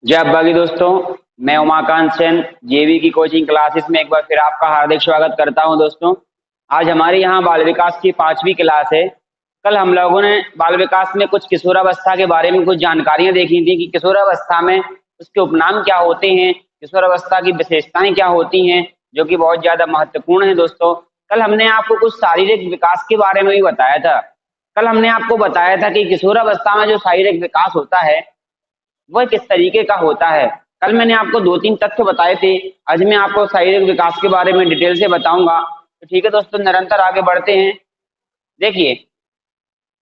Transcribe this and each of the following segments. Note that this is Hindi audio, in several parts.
जय अब्बागी दोस्तों। मैं उमाकांत सेन जेवी की कोचिंग क्लासेस में एक बार फिर आपका हार्दिक स्वागत करता हूं दोस्तों। आज हमारे यहाँ बाल विकास की 5वीं क्लास है। कल हम लोगों ने बाल विकास में कुछ किशोरावस्था के बारे में कुछ जानकारियां देखी थी कि किशोरावस्था में उसके उपनाम क्या होते हैं, किशोरावस्था की विशेषताएं क्या होती हैं, जो कि बहुत ज्यादा महत्वपूर्ण है दोस्तों। कल हमने आपको कुछ शारीरिक विकास के बारे में भी बताया था। कल हमने आपको बताया था कि किशोरावस्था में जो शारीरिक विकास होता है वह किस तरीके का होता है। कल मैंने आपको 2-3 तथ्य बताए थे। आज मैं आपको शारीरिक विकास के बारे में डिटेल से बताऊंगा। तो ठीक है दोस्तों, निरंतर आगे बढ़ते हैं। देखिए,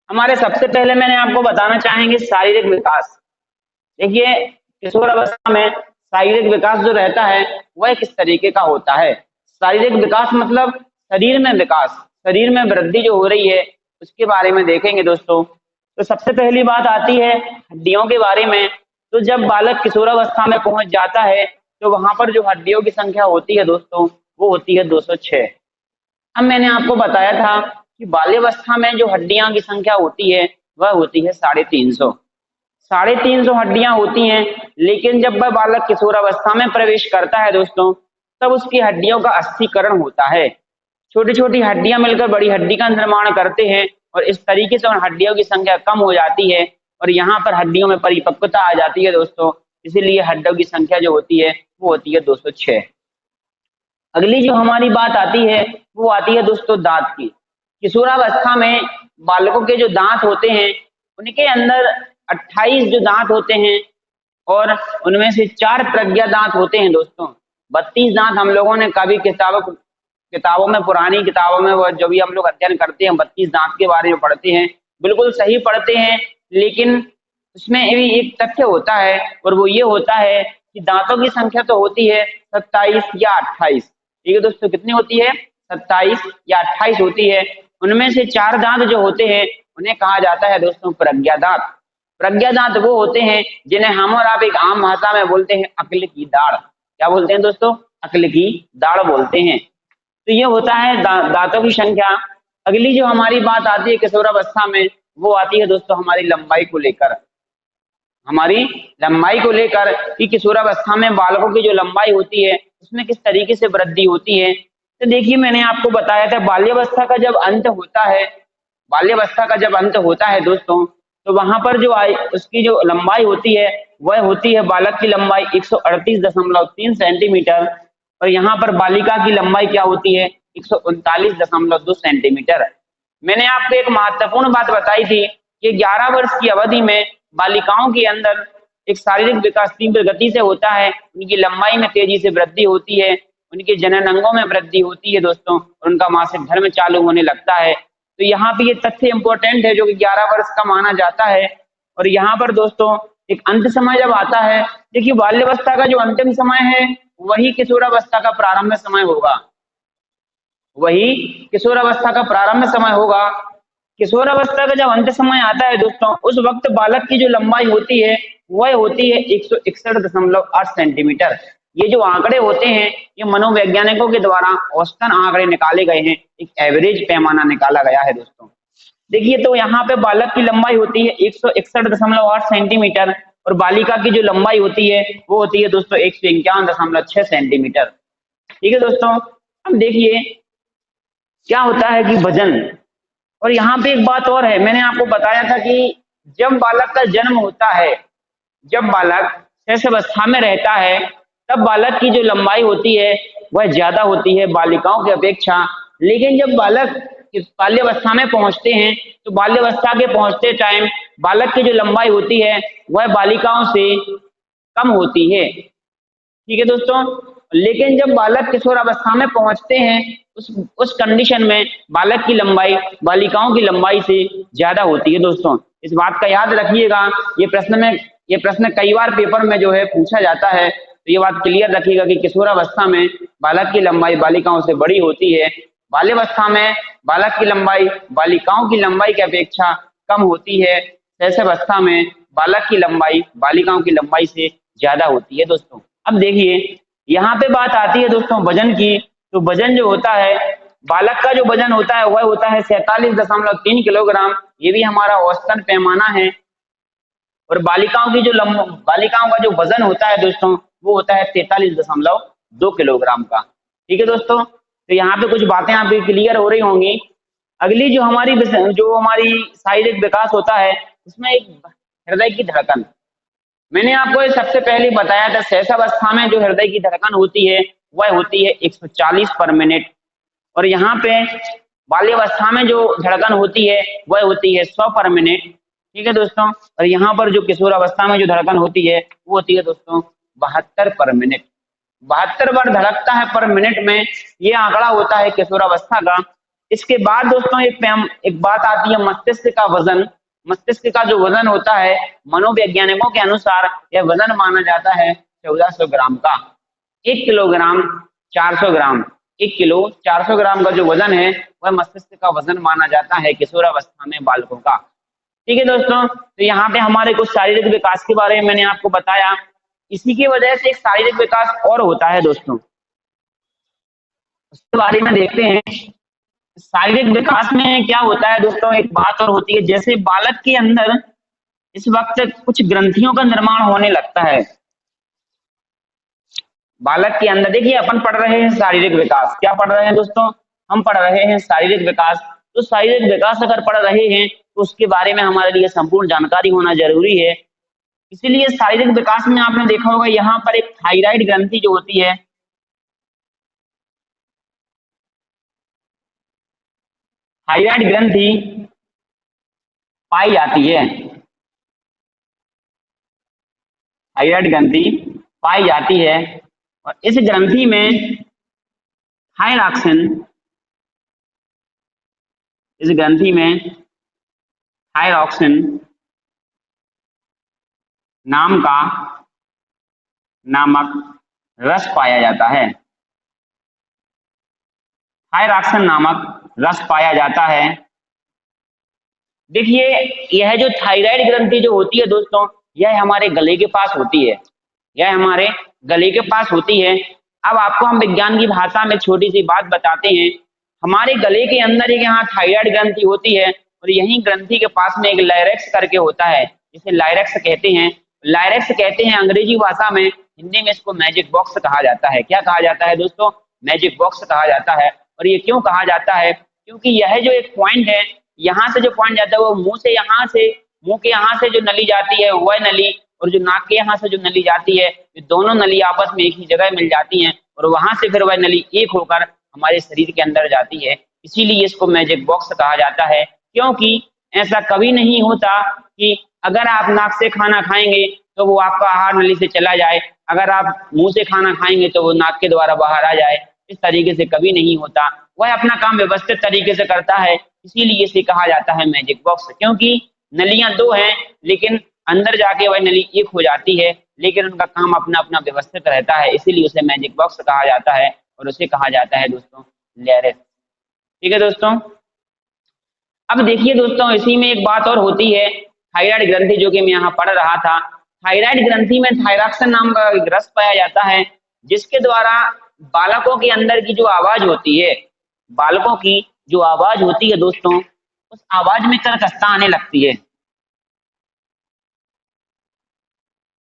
हमारे सबसे पहले मैंने आपको बताना चाहेंगे शारीरिक विकास। देखिए, किशोर अवस्था में शारीरिक विकास जो रहता है वह किस तरीके का होता है। शारीरिक विकास मतलब शरीर में विकास, शरीर में वृद्धि जो हो रही है उसके बारे में देखेंगे दोस्तों। तो सबसे पहली बात आती है हड्डियों के बारे में। तो जब बालक किशोरावस्था में पहुंच जाता है तो वहां पर जो हड्डियों की संख्या होती है दोस्तों वो होती है 206। अब मैंने आपको बताया था कि बाल्यावस्था में जो हड्डियां की संख्या होती है वह होती है 350। 350 हड्डियां होती हैं। लेकिन जब वह बालक किशोरावस्था में प्रवेश करता है दोस्तों तब उसकी हड्डियों का अस्थिकरण होता है। छोटी छोटी हड्डियां मिलकर बड़ी हड्डी का निर्माण करते हैं और इस तरीके से उन हड्डियों की संख्या कम हो जाती है और यहाँ पर हड्डियों में परिपक्वता आ जाती है दोस्तों। इसीलिए हड्डियों की संख्या जो होती है वो होती है 206। अगली जो हमारी बात आती है वो आती है दोस्तों दांत की। किशोरावस्था में बालकों के जो दांत होते हैं उनके अंदर 28 जो दांत होते हैं और उनमें से 4 प्रज्ञा दांत होते हैं दोस्तों। 32 दांत हम लोगों ने कभी किताबों में, पुरानी किताबों में वो जो भी हम लोग अध्ययन करते हैं 32 दांत के बारे में पढ़ते हैं, बिल्कुल सही पढ़ते हैं। लेकिन उसमें भी एक तथ्य होता है और वो ये होता है कि दांतों की संख्या तो होती है 27 या 28। ठीक है दोस्तों, कितनी होती है? 27 या 28 होती है। उनमें से 4 दांत जो होते हैं उन्हें कहा जाता है दोस्तों प्रज्ञा दांत। प्रज्ञा दांत वो होते हैं जिन्हें हम और आप एक आम भाषा में बोलते हैं अक्ल की दाढ़। क्या बोलते हैं दोस्तों? अक्ल की दाढ़ बोलते हैं। तो ये होता है दांतों की संख्या। अगली जो हमारी बात आती है किशोरावस्था में वो आती है दोस्तों हमारी लंबाई को लेकर। हमारी लंबाई को लेकर कि किशोरावस्था में बालकों की जो लंबाई होती है उसमें किस तरीके से वृद्धि होती है। तो देखिए, मैंने आपको बताया था बाल्यावस्था का जब अंत होता है, बाल्यावस्था का जब अंत होता है दोस्तों तो वहां पर जो उसकी जो लंबाई होती है वह होती है बालक की लंबाई 138.3 सेंटीमीटर और यहाँ पर बालिका की लंबाई क्या होती है 139.2 सेंटीमीटर। मैंने आपको एक महत्वपूर्ण बात बताई थी कि 11 वर्ष की अवधि में बालिकाओं के अंदर एक शारीरिक विकास तीव्र गति से होता है, उनकी लंबाई में तेजी से वृद्धि होती है, उनके जनन अंगों में वृद्धि होती है दोस्तों और उनका मासिक धर्म चालू होने लगता है। तो यहाँ पे ये तथ्य इंपॉर्टेंट है जो कि 11 वर्ष का माना जाता है। और यहाँ पर दोस्तों एक अंत समय जब आता है, देखिए बाल्यावस्था का जो अंतिम समय है वही किशोरावस्था का प्रारंभ समय होगा, वही किशोरावस्था का प्रारंभ समय होगा। किशोरावस्था का जब अंत समय आता है दोस्तों उस वक्त बालक की जो लंबाई होती है वह होती है 161.8 सेंटीमीटर। ये जो आंकड़े होते हैं ये मनोवैज्ञानिकों के द्वारा औसतन आंकड़े निकाले गए हैं, एक एवरेज पैमाना निकाला गया है दोस्तों। देखिए, तो यहाँ पे बालक की लंबाई होती है 161.8 सेंटीमीटर और बालिका की जो लंबाई होती है वो होती है दोस्तों 151.6 सेंटीमीटर। ठीक है दोस्तों, अब देखिए क्या होता है कि वजन। और यहाँ पे एक बात और है, मैंने आपको बताया था कि जब बालक का जन्म होता है, जब बालक शैशवावस्था में रहता है तब बालक की जो लंबाई होती है वह ज्यादा होती है बालिकाओं की अपेक्षा। लेकिन जब बालक बाल्यावस्था में पहुंचते हैं तो बाल्यावस्था के पहुंचते टाइम बालक की जो लंबाई होती है वह बालिकाओं से कम होती है। ठीक है दोस्तों, लेकिन जब बालक किशोरावस्था में पहुंचते हैं उस कंडीशन में बालक की लंबाई बालिकाओं की लंबाई से ज्यादा होती है दोस्तों। इस बात का याद रखिएगा, ये प्रश्न कई बार पेपर में जो है पूछा जाता है। तो ये बात क्लियर रखिएगा कि किशोरावस्था में बालक की लंबाई बालिकाओं से बड़ी होती है, बाल्यावस्था में बालक की लंबाई बालिकाओं की लंबाई की अपेक्षा कम होती है, शैशवावस्था में बालक की लंबाई बालिकाओं की लंबाई से ज्यादा होती है दोस्तों। अब देखिए यहाँ पे बात आती है दोस्तों वजन की। तो वजन जो होता है, बालक का जो वजन होता है वह होता है 47.3 किलोग्राम। ये भी हमारा औसतन पैमाना है। और बालिकाओं का जो वजन होता है दोस्तों वो होता है 43.2 किलोग्राम का। ठीक है दोस्तों, तो यहाँ पे कुछ बातें आपकी क्लियर हो रही होंगी। अगली जो हमारी शारीरिक विकास होता है उसमें एक हृदय की धड़कन। मैंने आपको ये सबसे पहले बताया था शैशवावस्था में जो हृदय की धड़कन होती है वह होती है 140 पर मिनट, और यहाँ पे बाल्यावस्था में जो धड़कन होती है वह होती है 100 पर मिनट। ठीक है दोस्तों, और यहाँ पर जो किशोरावस्था में जो धड़कन होती है वो होती है दोस्तों 72 पर मिनट। 72 बार धड़कता है पर मिनट में, ये आंकड़ा होता है किशोरावस्था का। इसके बाद दोस्तों एक बात आती है मस्तिष्क का वजन। मस्तिष्क का जो वजन होता है मनोवैज्ञानिकों के अनुसार यह वजन माना जाता है 1400 ग्राम का। 1 किलोग्राम 400 ग्राम, 1 किलो 400 ग्राम का जो वजन है वह मस्तिष्क का वजन माना जाता है किशोरावस्था में बालकों का। ठीक है दोस्तों, तो यहाँ पे हमारे कुछ शारीरिक विकास के बारे में मैंने आपको बताया। इसी की वजह से एक शारीरिक विकास और होता है दोस्तों, उसके बारे में देखते हैं। शारीरिक विकास में क्या होता है दोस्तों, एक बात और होती है, जैसे बालक के अंदर इस वक्त कुछ ग्रंथियों का निर्माण होने लगता है। बालक के अंदर देखिए अपन पढ़ रहे हैं शारीरिक विकास, क्या पढ़ रहे हैं दोस्तों, हम पढ़ रहे हैं शारीरिक विकास। तो शारीरिक विकास अगर पढ़ रहे हैं तो उसके बारे में हमारे लिए संपूर्ण जानकारी होना जरूरी है। इसीलिए शारीरिक विकास में आपने देखा होगा यहाँ पर एक थायराइड ग्रंथि जो होती है, थायराइड ग्रंथि पाई जाती है। थायराइड ग्रंथि पाई जाती है और इस ग्रंथि में थायरॉक्सिन, इस ग्रंथि में थायरॉक्सिन नामक रस पाया जाता है। थायरॉक्सिन नामक रस पाया जाता है। देखिए यह जो थायराइड ग्रंथि जो होती है दोस्तों, यह हमारे गले के पास होती है, यह हमारे गले के पास होती है। अब आपको हम विज्ञान की भाषा में छोटी सी बात बताते हैं। हमारे गले के अंदर एक यहाँ थायराइड ग्रंथि होती है और यही ग्रंथि के पास में एक लाइरेक्स करके होता है, जिसे लाइरेक्स कहते हैं। लाइरेक्स कहते हैं अंग्रेजी भाषा में, हिंदी में इसको मैजिक बॉक्स कहा जाता है। क्या कहा जाता है दोस्तों, मैजिक बॉक्स कहा जाता है। और ये क्यों कहा जाता है, क्योंकि यह जो एक पॉइंट है, यहाँ से जो पॉइंट जाता है वो मुंह के यहाँ से जो नली जाती है वह नली, और जो नाक के यहाँ से जो नली जाती है, ये दोनों नली आपस में एक ही जगह मिल जाती हैं और वहां से फिर वह नली एक होकर हमारे शरीर के अंदर जाती है। इसीलिए इसको मैजिक बॉक्स कहा जाता है। क्योंकि ऐसा कभी नहीं होता कि अगर आप नाक से खाना खाएंगे तो वो आपका आहार नली से चला जाए, अगर आप मुंह से खाना खाएंगे तो वो नाक के द्वारा बाहर आ जाए। इस तरीके से कभी नहीं होता, वह अपना काम व्यवस्थित तरीके से करता है। इसीलिए इसे कहा जाता है मैजिक बॉक्स, क्योंकि नलियां दो हैं लेकिन अंदर जाके वह नली एक हो जाती है, लेकिन उनका काम अपना अपना व्यवस्थित रहता है। इसीलिए उसे मैजिक बॉक्स कहा जाता है और उसे कहा जाता है दोस्तों लेरिस। ठीक है दोस्तों, अब देखिए दोस्तों इसी में एक बात और होती है, थायराइड ग्रंथि जो कि मैं यहाँ पढ़ रहा था। थायराइड ग्रंथि में थायरॉक्सिन नाम का एक रस पाया जाता है, जिसके द्वारा बालकों के अंदर की जो आवाज होती है, बालकों की जो आवाज होती है दोस्तों, उस आवाज में कर्कशता आने लगती है।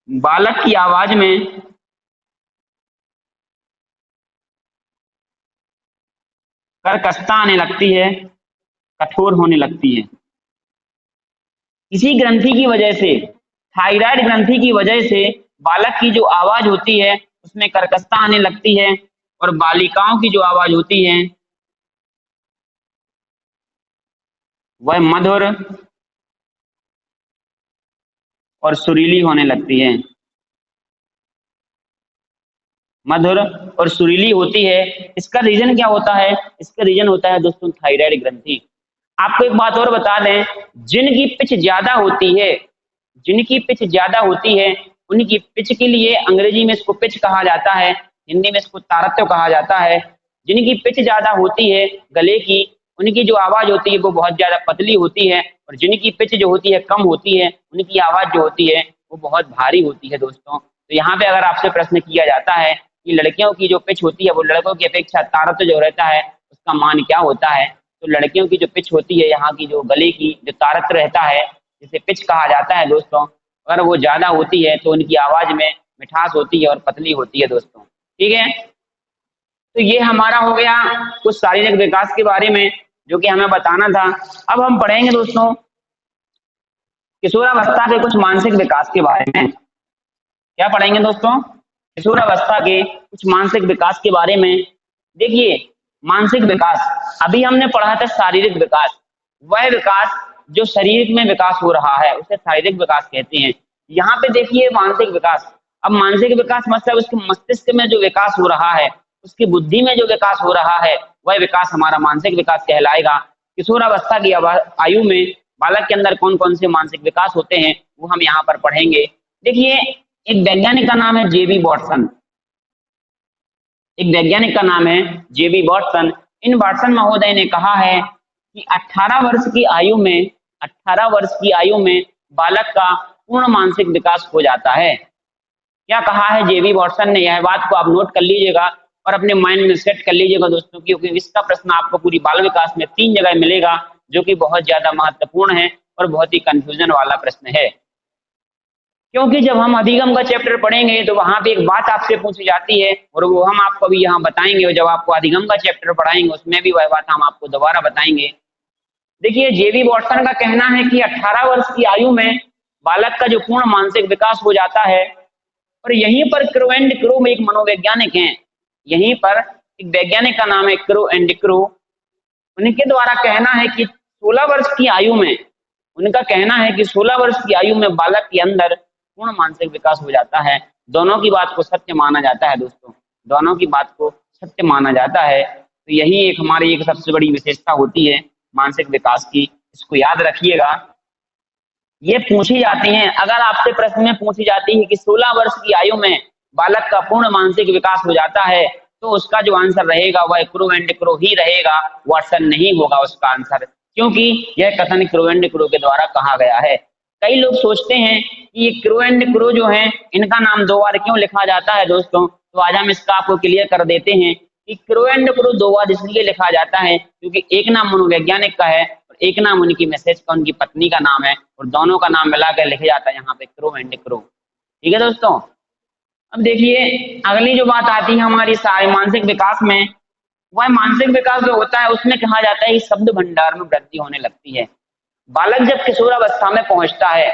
बालक की आवाज में कर्कशता आने लगती है, कठोर होने लगती है। इसी ग्रंथि की वजह से, थायराइड ग्रंथि की वजह से बालक की जो आवाज होती है उसमें कर्कशता आने लगती है और बालिकाओं की जो आवाज होती है वह मधुर और सुरीली होने लगती है। मधुर और सुरीली होती है। इसका रीजन क्या होता है, इसका रीजन होता है दोस्तों थायराइड ग्रंथि। आपको एक बात और बता दें, जिनकी पिच ज्यादा होती है, जिनकी पिच ज्यादा होती है उनकी पिच के लिए अंग्रेजी में इसको पिच कहा जाता है, हिंदी में इसको तारत्य कहा जाता है। जिनकी पिच ज्यादा होती है गले की, उनकी जो आवाज होती है वो बहुत ज्यादा पतली होती है, और जिनकी पिच जो होती है कम होती है उनकी आवाज जो होती है वो बहुत भारी होती है दोस्तों। तो यहाँ पे अगर आपसे प्रश्न किया जाता है कि लड़कियों की जो पिच होती है वो लड़कों की अपेक्षा तारत्य जो रहता है उसका मान क्या होता है, तो लड़कियों की जो पिच होती है यहाँ की जो गले की जो तारत्य रहता है जिसे पिच कहा जाता है दोस्तों, अगर वो ज्यादा होती है तो उनकी आवाज में मिठास होती है और पतली होती है दोस्तों। ठीक है, तो ये हमारा हो गया कुछ शारीरिक विकास के बारे में जो कि हमें बताना था। अब हम पढ़ेंगे दोस्तों किशोरावस्था के कुछ मानसिक विकास के बारे में। क्या पढ़ेंगे दोस्तों? किशोरावस्था के कुछ मानसिक विकास के बारे में। देखिए, मानसिक विकास अभी हमने पढ़ा था शारीरिक विकास, वह विकास जो शरीर में विकास हो रहा है उसे शारीरिक विकास कहते हैं। यहाँ पे देखिए मानसिक विकास, अब मानसिक विकास मतलब उसके मस्तिष्क में जो विकास हो रहा है, उसकी बुद्धि में जो विकास हो रहा है, वह विकास हमारा मानसिक विकास कहलाएगा। किशोरावस्था की आयु में बालक के अंदर कौन कौन से मानसिक विकास होते हैं वो हम यहाँ पर पढ़ेंगे। देखिए, एक वैज्ञानिक का नाम है जेबी वॉटसन। एक वैज्ञानिक का नाम है जेबी वॉटसन। इन वॉटसन महोदय ने कहा है कि 18 वर्ष की आयु में 18 वर्ष की आयु में बालक का पूर्ण मानसिक विकास हो जाता है। क्या कहा है जेबी वॉटसन ने? यह बात को आप नोट कर लीजिएगा और अपने माइंड में सेट कर लीजिएगा दोस्तों, क्योंकि इसका प्रश्न आपको पूरी बाल विकास में 3 जगह मिलेगा, जो कि बहुत ज्यादा महत्वपूर्ण है और बहुत ही कंफ्यूजन वाला प्रश्न है। क्योंकि जब हम अधिगम का चैप्टर पढ़ेंगे तो वहां पे एक बात आपसे पूछी जाती है और वो हम आपको अभी यहाँ बताएंगे, और जब आपको अधिगम का चैप्टर पढ़ाएंगे उसमें भी वह बात हम आपको दोबारा बताएंगे। देखिए, जेबी वॉटसन का कहना है कि 18 वर्ष की आयु में बालक का जो पूर्ण मानसिक विकास हो जाता है। और यहीं पर क्रो एंड क्रो में एक मनोवैज्ञानिक हैं, यहीं पर एक वैज्ञानिक का नाम है क्रो एंड क्रो। उनके द्वारा कहना है कि 16 वर्ष की आयु में, उनका कहना है कि 16 वर्ष की आयु में बालक के अंदर पूर्ण मानसिक विकास हो जाता है। दोनों की बात को सत्य माना जाता है दोस्तों, दोनों की बात को सत्य माना जाता है। तो यही एक हमारी एक सबसे बड़ी विशेषता होती है मानसिक विकास की, इसको याद रखिएगा। ये पूछी जाती हैं, अगर आपसे प्रश्न में पूछी जाती है कि 16 वर्ष की आयु में बालक का पूर्ण मानसिक विकास हो जाता है, तो उसका जो आंसर रहेगा वह क्रो एंड क्रो ही रहेगा, वॉटसन नहीं होगा उसका आंसर, क्योंकि यह कथन क्रो एंड क्रो के द्वारा कहा गया है। कई लोग सोचते हैं कि ये क्रो एंड क्रो जो है इनका नाम 2 बार क्यों लिखा जाता है दोस्तों, तो आज हम इसका आपको क्लियर कर देते हैं कि क्रो एंड क्रो 2 बार इसलिए लिखा जाता है क्योंकि एक नाम मनोवैज्ञानिक का है और एक नाम उनकी मैसेज का, उनकी पत्नी का नाम है, और दोनों का नाम मिलाकर लिखा जाता है यहाँ पे क्रो एंड क्रो। ठीक है दोस्तों, अब देखिए अगली जो बात आती है हमारी सारे मानसिक विकास में, वह मानसिक विकास जो होता है उसमें कहा जाता है कि शब्द भंडार में वृद्धि होने लगती है। बालक जब किशोरावस्था में पहुंचता है,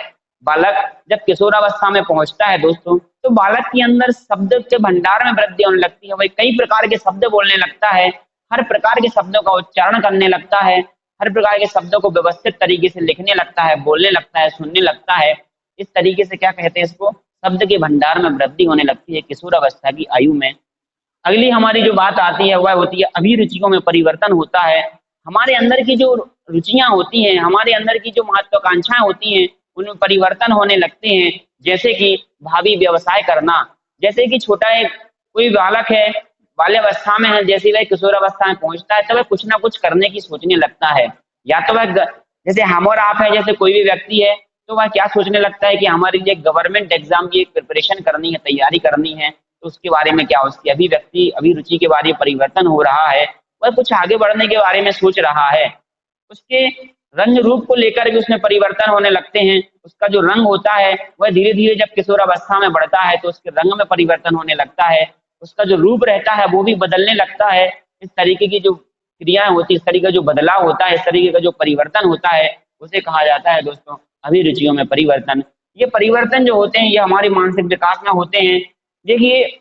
बालक जब किशोरावस्था में पहुंचता है दोस्तों, तो बालक के अंदर शब्द के भंडार में वृद्धि होने लगती है। वही कई प्रकार के शब्द बोलने लगता है, हर प्रकार के शब्दों का उच्चारण करने लगता है, हर प्रकार के शब्दों को व्यवस्थित तरीके से लिखने लगता है, बोलने लगता है, सुनने लगता है। इस तरीके से क्या कहते हैं इसको, शब्द के भंडार में वृद्धि होने लगती है किशोरावस्था की आयु में। अगली हमारी जो बात आती है वह होती है अभिरुचियों में परिवर्तन होता है। हमारे अंदर की जो रुचियां होती हैं, हमारे अंदर की जो महत्वाकांक्षाएं होती हैं, उनमें परिवर्तन होने लगते हैं। जैसे कि भावी व्यवसाय करना, जैसे कि छोटा एक कोई बालक है, बाल्यावस्था में है, जैसे वह किशोरावस्था में पहुंचता है तो वह कुछ ना कुछ करने की सोचने लगता है। या तो वह जैसे हम और आप है, जैसे कोई भी व्यक्ति है, तो वह क्या सोचने लगता है कि हमारे लिए गवर्नमेंट एग्जाम की एक प्रिपरेशन करनी है, तैयारी करनी है, तो उसके बारे में क्या उसकी अभिव्यक्ति अभिरुचि के बारे में परिवर्तन हो रहा है, वह कुछ आगे बढ़ने के बारे में सोच रहा है। उसके रंग रूप को लेकर भी उसमें परिवर्तन होने लगते हैं। उसका जो रंग होता है वह धीरे धीरे जब किशोरावस्था में बढ़ता है तो उसके रंग में परिवर्तन होने लगता है। उसका जो रूप रहता है वो भी बदलने लगता है। इस तरीके की जो क्रियाएं होती है, इस तरीके का जो बदलाव होता है, इस तरीके का जो परिवर्तन होता है, उसे कहा जाता है दोस्तों अभिरुचियों में परिवर्तन। ये परिवर्तन जो होते हैं ये हमारे मानसिक विकास में होते हैं। देखिए,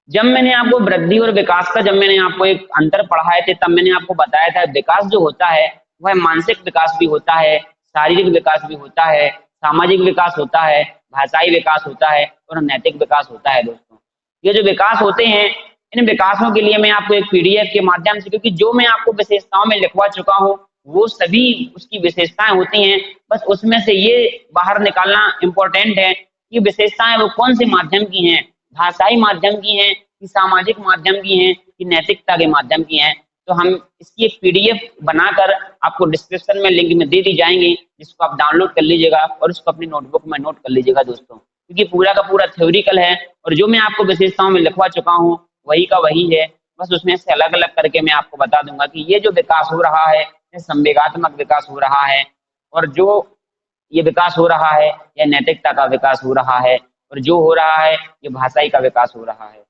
जब मैंने आपको वृद्धि और विकास का जब मैंने आपको एक अंतर पढ़ाए थे, तब मैंने आपको बताया था विकास जो होता है वह मानसिक विकास भी होता है, शारीरिक विकास भी होता है, सामाजिक विकास होता है, भाषाई विकास होता है और नैतिक विकास होता है दोस्तों। ये जो विकास होते हैं, इन विकासों के लिए मैं आपको एक पीडीएफ के माध्यम से, क्योंकि जो मैं आपको विशेषताओं में लिखवा चुका हूँ वो सभी उसकी विशेषताएं होती हैं, बस उसमें से ये बाहर निकालना इम्पोर्टेंट है कि विशेषताएं वो कौन से माध्यम की हैं, भाषाई माध्यम की हैं कि सामाजिक माध्यम की हैं कि नैतिकता के माध्यम की हैं। तो हम इसकी एक पीडीएफ बनाकर आपको डिस्क्रिप्शन में लिंक में दे दी जाएंगे, जिसको आप डाउनलोड कर लीजिएगा और उसको अपनी नोटबुक में नोट कर लीजिएगा दोस्तों, क्योंकि पूरा का पूरा थ्योरिकल है और जो मैं आपको विशेषताओं में लिखवा चुका हूँ वही का वही है, बस उसमें से अलग अलग करके मैं आपको बता दूंगा कि ये जो विकास हो रहा है, ये संवेगात्मक विकास हो रहा है, और जो ये विकास हो रहा है या नैतिकता का विकास हो रहा है, और जो हो रहा है ये भाषाई का विकास हो रहा है।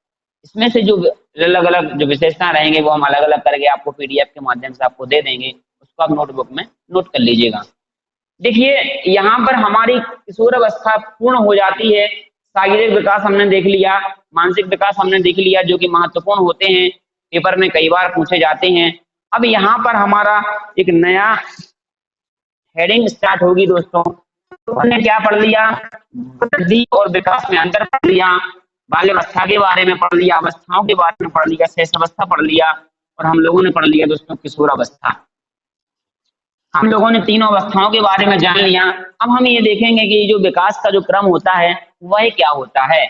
इसमें से जो अलग अलग जो विशेषता रहेंगे वो हम अलग अलग करके आपको पीडीएफ के माध्यम से आपको दे देंगे, उसको आप नोटबुक में नोट कर लीजिएगा। देखिए यहाँ पर हमारी किशोर अवस्था पूर्ण हो जाती है। शारीरिक विकास हमने देख लिया, मानसिक विकास हमने देख लिया, जो कि महत्वपूर्ण होते हैं, पेपर में कई बार पूछे जाते हैं। अब यहाँ पर हमारा एक नया हेडिंग स्टार्ट होगी दोस्तों। तो हमने क्या पढ़ लिया, वृद्धि और विकास में अंतर पढ़ लिया, बाल्यावस्था के बारे में पढ़ लिया, अवस्थाओं के बारे में पढ़ लिया, शेष अवस्था पढ़ लिया, और हम लोगों ने पढ़ लिया दोस्तों किशोर अवस्था। हम लोगों ने तीनों अवस्थाओं के बारे में जान लिया। अब हम ये देखेंगे कि जो विकास का जो क्रम होता है वह क्या होता है।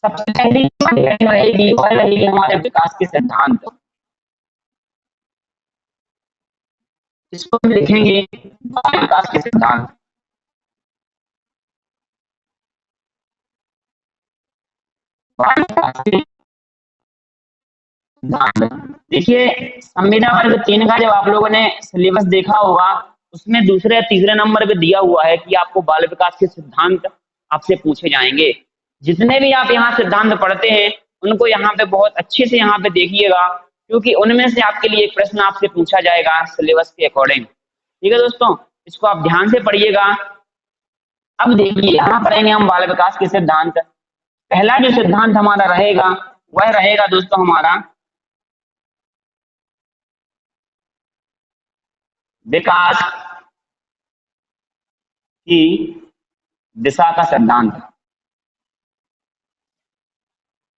सबसे पहली रहेगी वह रहेगी हमारे विकास के सिद्धांत। इसको हम लिखेंगे बाल विकास के सिद्धांत। बाल विकास के देखिए संविधान वर्ग 3 का जब आप लोगों ने सिलेबस देखा होगा, उसमें दूसरे तीसरे नंबर पे दिया हुआ है कि आपको बाल विकास के सिद्धांत आपसे पूछे जाएंगे। जितने भी आप यहाँ सिद्धांत पढ़ते हैं उनको यहाँ पे बहुत अच्छे से यहाँ पे देखिएगा, क्योंकि उनमें से आपके लिए एक प्रश्न आपसे पूछा जाएगा सिलेबस के अकॉर्डिंग। ठीक है दोस्तों, इसको आप ध्यान से पढ़िएगा। अब देखिए यहाँ पढ़ेंगे हम बाल विकास के सिद्धांत। पहला जो सिद्धांत हमारा रहेगा वह रहेगा दोस्तों हमारा विकास की दिशा का सिद्धांत।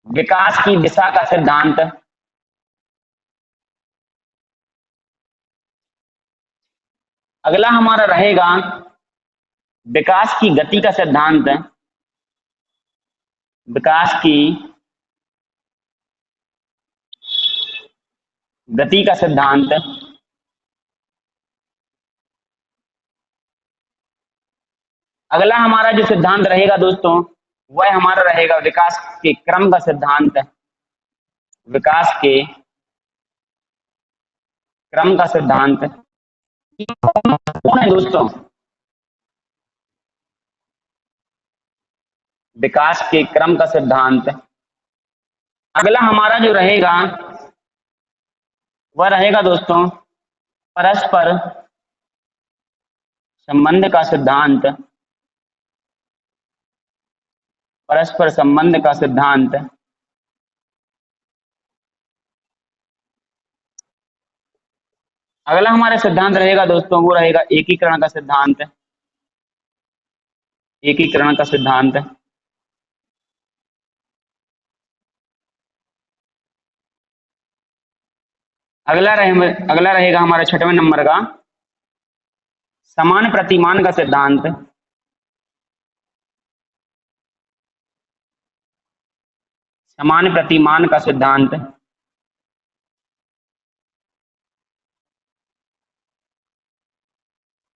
विकास की दिशा का सिद्धांत। अगला हमारा रहेगा विकास की गति का सिद्धांत। विकास की गति का सिद्धांत। अगला हमारा जो सिद्धांत रहेगा दोस्तों वह हमारा रहेगा विकास के क्रम का सिद्धांत। विकास के क्रम का सिद्धांत कौन है दोस्तों, विकास के क्रम का सिद्धांत। अगला हमारा जो रहेगा वह रहेगा दोस्तों परस्पर संबंध का सिद्धांत। परस्पर संबंध का सिद्धांत। अगला हमारा सिद्धांत रहेगा दोस्तों वो रहेगा एकीकरण का सिद्धांत। एकीकरण का सिद्धांत। अगला रहेगा हमारा 6वें नंबर का समान प्रतिमान का सिद्धांत। समान प्रतिमान का सिद्धांत।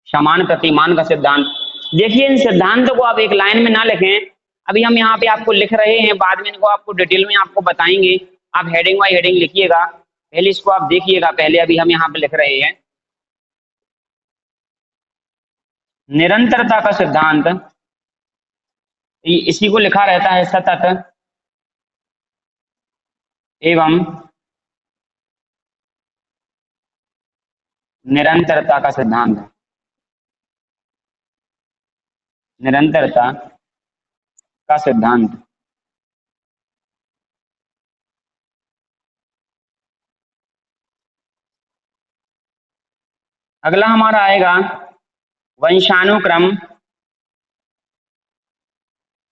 समान प्रतिमान का सिद्धांत। देखिए इन सिद्धांतों को आप एक लाइन में ना लिखें, अभी हम यहाँ पे आपको लिख रहे हैं, बाद में इनको आपको डिटेल में आपको बताएंगे। आप हेडिंग बाय हेडिंग लिखिएगा, पहले इसको आप देखिएगा। पहले अभी हम यहाँ पे लिख रहे हैं निरंतरता का सिद्धांत। इसी को लिखा रहता है सतत एवं निरंतरता का सिद्धांत। निरंतरता का सिद्धांत। अगला हमारा आएगा वंशानुक्रम।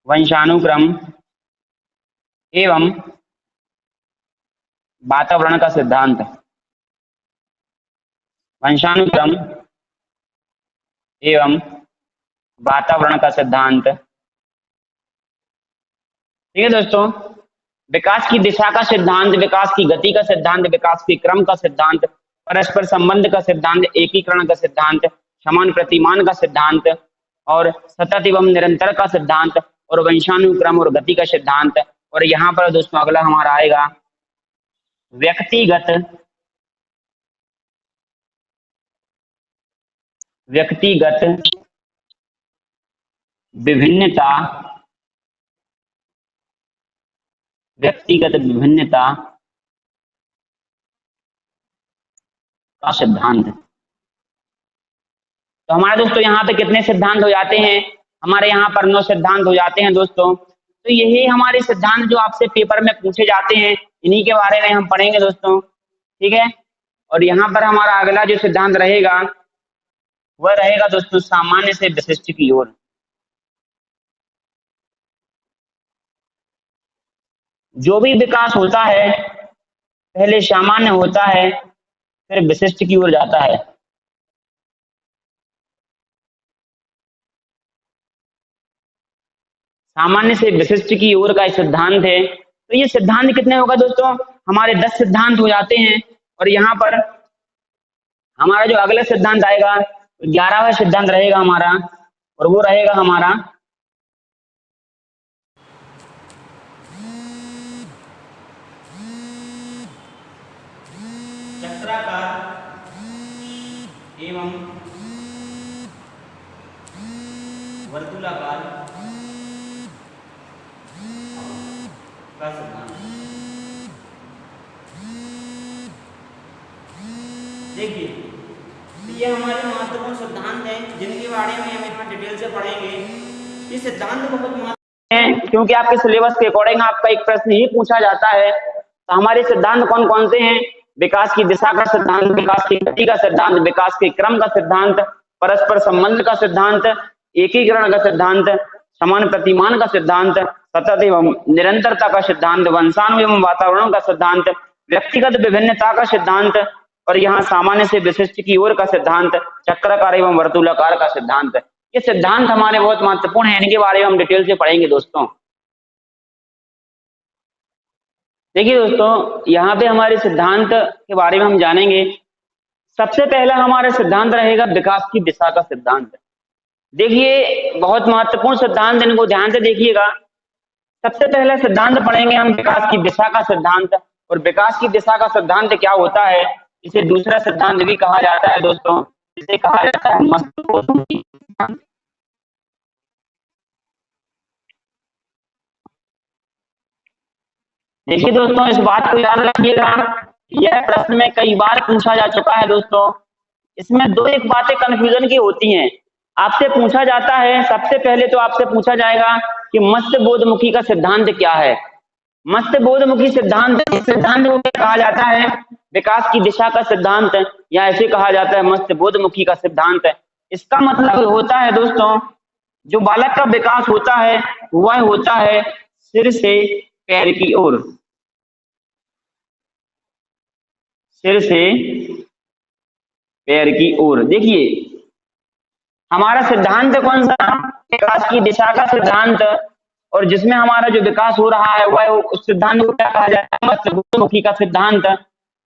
वंशानुक्रम एवं वातावरण का सिद्धांत। वंशानुक्रम एवं वातावरण का सिद्धांत। ठीक है दोस्तों, विकास की दिशा का सिद्धांत, विकास की गति का सिद्धांत, विकास के क्रम का सिद्धांत, परस्पर संबंध का सिद्धांत, एकीकरण का सिद्धांत, समान प्रतिमान का सिद्धांत, और सतत एवं निरंतर का सिद्धांत, और वंशानुक्रम और गति का सिद्धांत। और यहाँ पर दोस्तों अगला हमारा आएगा व्यक्तिगत विभिन्नता, व्यक्तिगत विभिन्नता का सिद्धांत। तो हमारे दोस्तों यहाँ पे कितने सिद्धांत हो जाते हैं? हमारे यहाँ पर 9 सिद्धांत हो जाते हैं दोस्तों। तो यही हमारे सिद्धांत जो आपसे पेपर में पूछे जाते हैं, इन्हीं के बारे में हम पढ़ेंगे दोस्तों, ठीक है। और यहाँ पर हमारा अगला जो सिद्धांत रहेगा वह रहेगा दोस्तों सामान्य से विशिष्ट की ओर। जो भी विकास होता है पहले सामान्य होता है फिर विशिष्ट की ओर जाता है। सामान्य से विशिष्ट की ओर का सिद्धांत है। तो ये सिद्धांत कितने होगा दोस्तों? हमारे 10 सिद्धांत हो जाते हैं। और यहाँ पर हमारा जो अगला सिद्धांत आएगा 11वां सिद्धांत रहेगा हमारा, और वो रहेगा हमारा चक्राकार एवं वर्तुलाकार का सिद्धांत। देखिए ये हमारे महत्वपूर्ण सिद्धांत हैं जिनके बारे में हम इतना डिटेल से पढ़ेंगे। ये सिद्धांत बहुत महत्वपूर्ण हैं क्योंकि आपके सिलेबस के अकॉर्डिंग आपका एक प्रश्न ही पूछा जाता है। तो हमारे सिद्धांत कौन कौन से हैं? विकास की दिशा का सिद्धांत, विकास की गति का सिद्धांत, विकास के क्रम का सिद्धांत, परस्पर संबंध का सिद्धांत, एकीकरण का सिद्धांत, समान प्रतिमान का सिद्धांत, सतत एवं निरंतरता का सिद्धांत, वंशाणु एवं वातावरण का सिद्धांत, व्यक्तिगत विभिन्नता का सिद्धांत, और यहाँ सामान्य से विशिष्ट की ओर का सिद्धांत, चक्राकार एवं वर्तुलाकार का सिद्धांत। ये सिद्धांत हमारे बहुत महत्वपूर्ण हैं, इनके बारे में हम डिटेल से पढ़ेंगे दोस्तों। देखिए दोस्तों यहाँ पे हमारे सिद्धांत के बारे में हम जानेंगे। सबसे पहला हमारा सिद्धांत रहेगा विकास की दिशा का सिद्धांत। देखिए बहुत महत्वपूर्ण सिद्धांत, इनको ध्यान से देखिएगा। सबसे पहला सिद्धांत पढ़ेंगे हम विकास की दिशा का सिद्धांत। और विकास की दिशा का सिद्धांत क्या होता है? इसे दूसरा सिद्धांत भी कहा जाता है दोस्तों, इसे कहा जाता है मस्तबोधमुखी सिद्धांत। देखिए दोस्तों इस बात को याद रखिएगा, यह प्रश्न में कई बार पूछा जा चुका है दोस्तों। इसमें दो एक बातें कंफ्यूजन की होती हैं। आपसे पूछा जाता है, सबसे पहले तो आपसे पूछा जाएगा कि मस्तबोधमुखी का सिद्धांत क्या है। मस्तबोधमुखी सिद्धांत, इस सिद्धांत को क्या कहा जाता है? विकास की दिशा का सिद्धांत, या ऐसे कहा जाता है मस्तबोधमुखी का सिद्धांत। इसका मतलब होता है दोस्तों जो बालक का विकास होता है वह होता है सिर से पैर की ओर, सिर से पैर की ओर। देखिए हमारा सिद्धांत कौन सा? विकास की दिशा का सिद्धांत। और जिसमें हमारा जो विकास हो रहा है वह उस सिद्धांत को क्या कहा जाता है? मस्तबोधमुखी का सिद्धांत।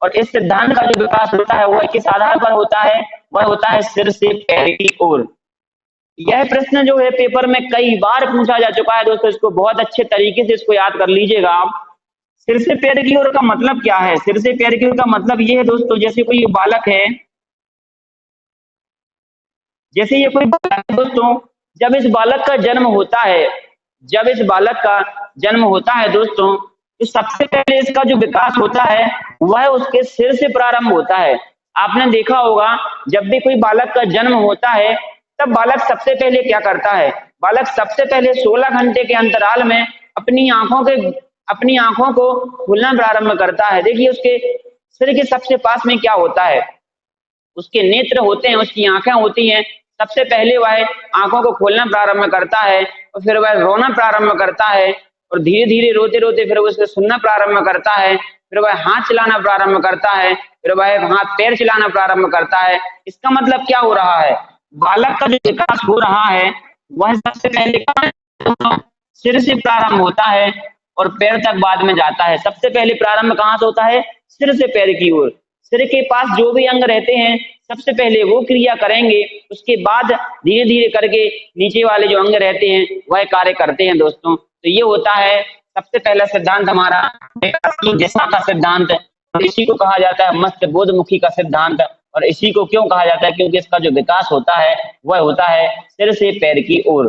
और इस सिद्धांत का जो विकास होता है वह किस आधार पर होता है? वह होता है सिर से पैर की ओर। यह प्रश्न जो है पेपर में कई बार पूछा जा चुका है दोस्तों, इसको बहुत अच्छे तरीके से इसको याद कर लीजिएगा आप। सिर से पैर की ओर का मतलब क्या है? सिर से पैर की ओर का मतलब ये है दोस्तों, जैसे कोई बालक है, जैसे ये कोई बालक है दोस्तों, जब इस बालक का जन्म होता है, जब इस बालक का जन्म होता है दोस्तों, तो सबसे पहले इसका जो विकास होता है वह उसके सिर से प्रारंभ होता है। आपने देखा होगा जब भी कोई बालक का जन्म होता है तब बालक सबसे पहले क्या करता है? बालक सबसे पहले 16 घंटे के अंतराल में अपनी आंखों को खोलना प्रारंभ करता है। देखिए उसके सिर के सबसे पास में क्या होता है? उसके नेत्र होते हैं, उसकी आंखें होती हैं। सबसे पहले वह आंखों को खोलना प्रारंभ करता है और फिर वह रोना प्रारंभ करता है, और धीरे धीरे रोते रोते फिर उसे सुनना प्रारंभ करता है, फिर वह हाथ चलाना प्रारंभ करता है, फिर वह हाथ पैर चलाना प्रारंभ करता है। इसका मतलब क्या हो रहा है? बालक का जो विकास हो रहा है वह सबसे पहले सिर से प्रारंभ होता है और पैर तक बाद में जाता है। सबसे पहले प्रारंभ कहाँ से होता है? सिर से पैर की ओर। सिर के पास जो भी अंग रहते हैं सबसे पहले वो क्रिया करेंगे, उसके बाद धीरे धीरे करके नीचे वाले जो अंग रहते हैं वह कार्य करते हैं दोस्तों। तो ये होता है सबसे पहला सिद्धांत हमारा विकास की दिशा का सिद्धांत, और इसी को कहा जाता है मस्तबोधमुखी का सिद्धांत। और इसी को क्यों कहा जाता है? क्योंकि इसका जो विकास होता है वह होता है सिर से पैर की ओर।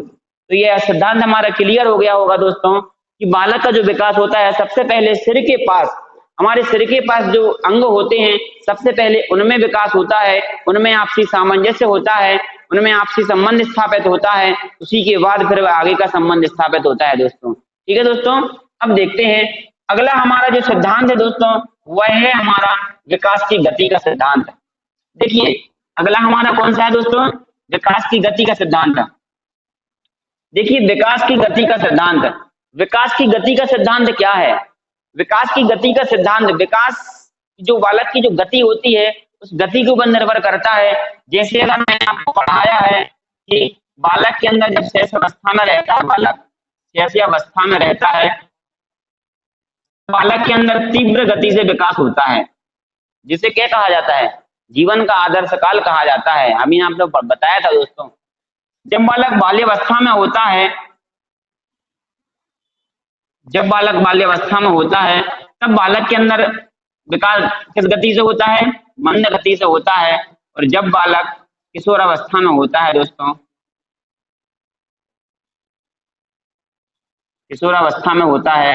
तो ये सिद्धांत हमारा क्लियर हो गया होगा दोस्तों कि बालक का जो विकास होता है सबसे पहले सिर के पास, हमारे सिर के पास जो अंग होते हैं सबसे पहले उनमें विकास होता है, उनमें आपसी सामंजस्य होता है, उनमें आपसी संबंध स्थापित होता है, उसी के बाद फिर आगे का संबंध स्थापित होता है दोस्तों। ठीक है दोस्तों, अब देखते हैं अगला हमारा जो सिद्धांत है दोस्तों वह है हमारा विकास की गति का सिद्धांत। देखिए अगला हमारा कौन सा है दोस्तों, विकास की गति का सिद्धांत। देखिए विकास की गति का सिद्धांत, विकास की गति का सिद्धांत क्या है? विकास की गति का सिद्धांत, विकास जो बालक की जो गति होती है उस गति के ऊपर निर्भर करता है। जैसे अगर मैंने आपको पढ़ाया है कि बालक के अंदर जब शेष अवस्था में रहता है, बालक शेष अवस्था में रहता है, बालक के अंदर तीव्र गति से विकास होता है, जिसे क्या कहा जाता है? जीवन का आदर्श काल कहा जाता है। अभी आपने बताया था दोस्तों, जब बालक बाल्यावस्था में होता है, जब बालक बाल्यावस्था में होता है तब बालक के अंदर विकास किस गति से होता है? मंद गति से होता है। और जब बालक किशोर अवस्था में होता है दोस्तों, किशोर अवस्था में होता है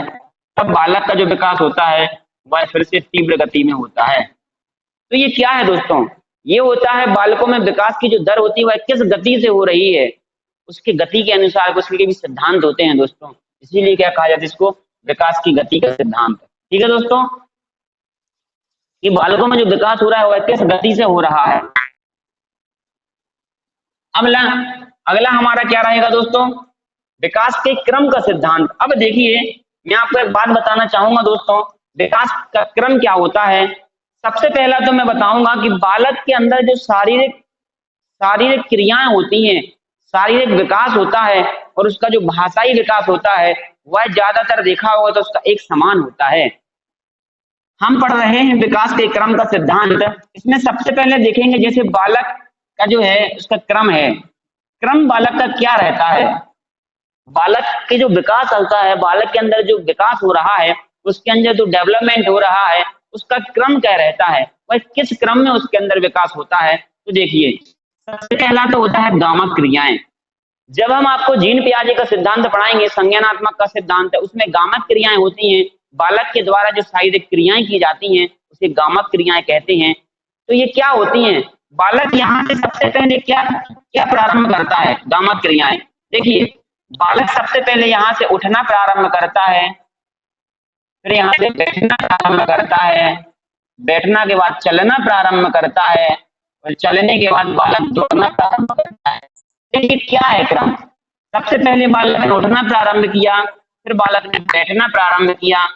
तब बालक का जो विकास होता है वह फिर से तीव्र गति में होता है। तो ये क्या है दोस्तों? ये होता है बालकों में विकास की जो दर होती है वह किस गति से हो रही है, उसकी गति के अनुसार उसके भी सिद्धांत होते हैं दोस्तों। इसीलिए क्या कहा जाता है इसको? विकास की गति का सिद्धांत। ठीक है दोस्तों, कि बालकों में जो विकास हो रहा है वह किस गति से हो रहा है। अगला हमारा क्या रहेगा दोस्तों? विकास के क्रम का सिद्धांत। अब देखिए मैं आपको एक बात बताना चाहूंगा दोस्तों, विकास का क्रम क्या होता है। सबसे पहला तो मैं बताऊंगा कि बालक के अंदर जो शारीरिक क्रियाएं होती हैं, शारीरिक विकास होता है और उसका जो भाषाई विकास होता है वह ज्यादातर देखा होगा तो उसका एक समान होता है। हम पढ़ रहे हैं विकास के क्रम का सिद्धांत। इसमें सबसे पहले देखेंगे जैसे बालक का जो है उसका क्रम है, क्रम बालक का क्या रहता है? बालक के जो विकास होता है, बालक के अंदर जो विकास हो रहा है, उसके अंदर जो डेवलपमेंट हो रहा है उसका क्रम क्या रहता है, वह किस क्रम में उसके अंदर विकास होता है। तो देखिए सबसे पहला तो होता है गामक क्रियाएं। जब हम आपको जीन पियाजे का सिद्धांत पढ़ाएंगे, संज्ञानात्मक का सिद्धांत है, उसमें गामक क्रियाएं होती हैं। बालक के द्वारा जो शारीरिक क्रियाएं की जाती हैं उसे गामक क्रियाएं कहते हैं। तो ये क्या होती हैं? बालक यहाँ से सबसे पहले क्या क्या प्रारंभ करता है? गामक क्रियाएं। देखिए बालक सबसे पहले यहाँ से उठना प्रारंभ करता है, फिर यहाँ से बैठना प्रारंभ करता है, बैठना के बाद चलना प्रारंभ करता है और चलने के बाद बालक दौड़ना प्रारंभ करता है। देखिए क्या है क्रम? सबसे पहले बालक ने उठना प्रारंभ किया, फिर बालक ने बैठना प्रारंभ किया,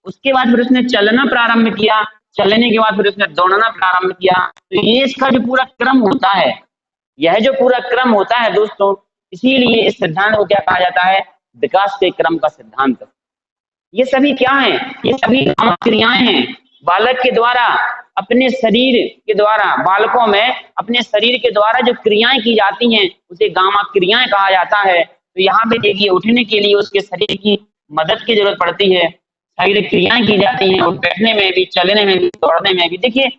उसके बाद फिर उसने चलना प्रारंभ किया, चलने के बाद फिर उसने दौड़ना प्रारंभ किया। तो ये इसका जो पूरा क्रम होता है, यह जो पूरा क्रम होता है दोस्तों, इसीलिए इस सिद्धांत को क्या कहा जाता है? विकास के क्रम का सिद्धांत। ये सभी क्या है? ये सभी गामक क्रियाएं हैं। बालक के द्वारा अपने शरीर के द्वारा, बालकों में अपने शरीर के द्वारा जो क्रियाएं की जाती हैं उसे गामक क्रियाएं कहा जाता है। तो यहाँ पे देखिए उठने के लिए उसके शरीर की मदद की जरूरत पड़ती है, शारीरिक क्रियाएं की जाती हैं, और बैठने में भी, चलने में भी, दौड़ने में भी। देखिए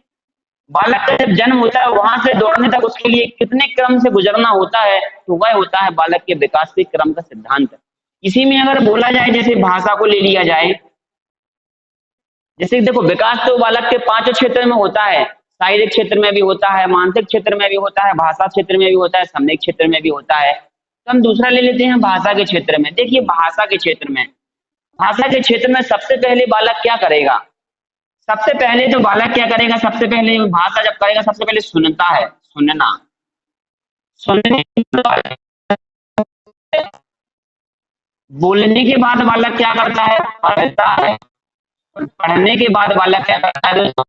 बालक का जब जन्म होता है वहां से दौड़ने तक उसके लिए कितने क्रम से गुजरना होता है, तो वह होता है बालक के विकास के क्रम का सिद्धांत। इसी में अगर बोला जाए, जैसे भाषा को ले लिया जाए, जैसे देखो विकास तो बालक के 5 क्षेत्र में होता है, शारीरिक क्षेत्र में भी होता है, मानसिक क्षेत्र में भी होता है, भाषा क्षेत्र में भी होता है, सामयिक क्षेत्र में भी होता है। तो हम दूसरा ले लेते हैं भाषा के क्षेत्र में। देखिए भाषा के क्षेत्र में सबसे पहले बालक क्या करेगा? सबसे पहले तो बालक क्या करेगा? सबसे पहले भाषा जब करेगा सबसे पहले सुनता है, सुनने बोलने के बाद बालक क्या करता है? पढ़ता है, और पढ़ने के बाद बालक क्या करता है दोस्तों?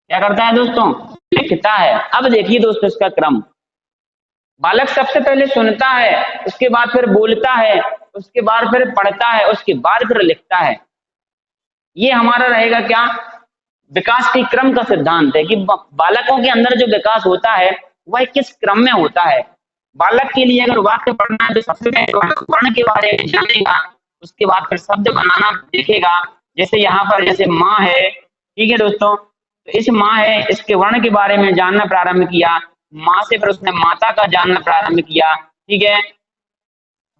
क्या करता है दोस्तों? लिखता है। अब देखिए दोस्तों इसका क्रम, बालक सबसे पहले सुनता है, उसके बाद फिर बोलता है, उसके बाद फिर पढ़ता है, उसके बाद फिर लिखता है। ये हमारा रहेगा क्या? विकास के क्रम का सिद्धांत है कि बालकों के अंदर जो विकास होता है वह किस क्रम में होता है। बालक के लिए अगर वाक्य पढ़ना है तो सबसे पहले वर्ण के बारे में जानेगा, उसके बाद फिर शब्द बनाना देखेगा। जैसे यहाँ पर जैसे माँ है, ठीक है दोस्तों, तो इस माँ है, इसके वर्ण के बारे में जानना प्रारंभ किया, माँ से फिर उसने माता का जानना प्रारंभ किया, ठीक है।